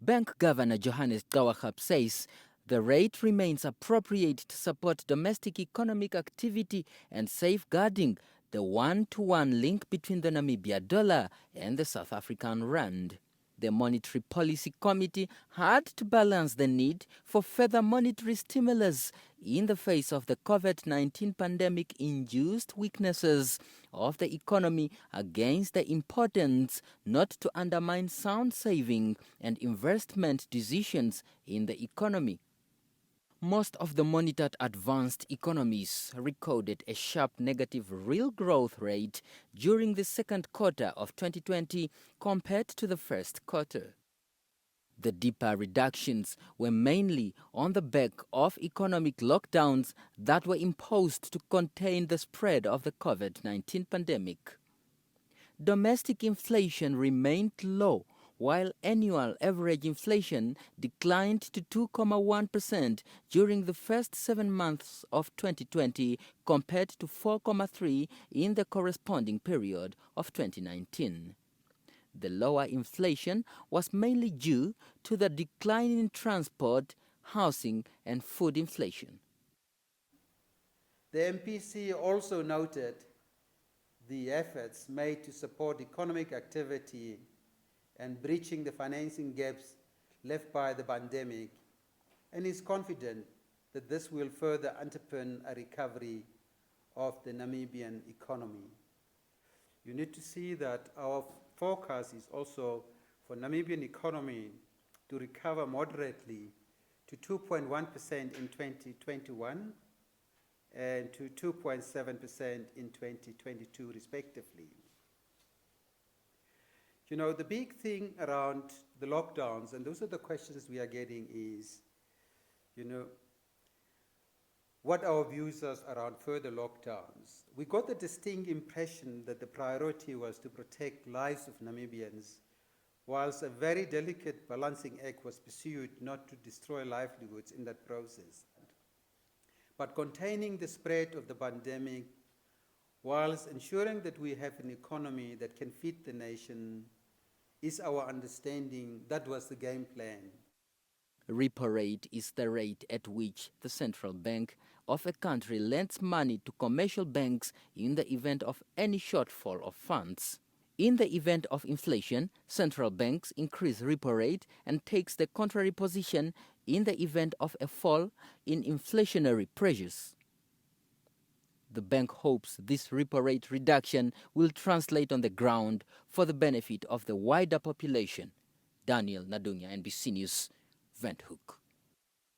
Bank Governor Johannes Kawahab says the rate remains appropriate to support domestic economic activity and safeguarding the one-to-one link between the Namibia dollar and the South African rand. The Monetary Policy Committee had to balance the need for further monetary stimulus in the face of the COVID-19 pandemic-induced weaknesses of the economy against the importance not to undermine sound saving and investment decisions in the economy. Most of the monitored advanced economies recorded a sharp negative real growth rate during the second quarter of 2020 compared to the first quarter. The deeper reductions were mainly on the back of economic lockdowns that were imposed to contain the spread of the COVID-19 pandemic. Domestic inflation remained low, while annual average inflation declined to 2.1% during the first 7 months of 2020 compared to 4.3% in the corresponding period of 2019. The lower inflation was mainly due to the decline in transport, housing and food inflation. The MPC also noted the efforts made to support economic activity and breaching the financing gaps left by the pandemic, and is confident that this will further underpin a recovery of the Namibian economy. You need to see that our forecast is also for Namibian economy to recover moderately to 2.1% in 2021 and to 2.7% in 2022 respectively. You know, the big thing around the lockdowns, and those are the questions we are getting, is, you know, what our views are around further lockdowns. We got the distinct impression that the priority was to protect lives of Namibians, whilst a very delicate balancing act was pursued not to destroy livelihoods in that process. But containing the spread of the pandemic, whilst ensuring that we have an economy that can feed the nation, is our understanding. That was the game plan. Repo rate is the rate at which the central bank of a country lends money to commercial banks in the event of any shortfall of funds. In the event of inflation, central banks increase repo rate and takes the contrary position in the event of a fall in inflationary pressures. The bank hopes this repo rate reduction will translate on the ground for the benefit of the wider population. Daniel Nadunya, NBC News, Windhoek.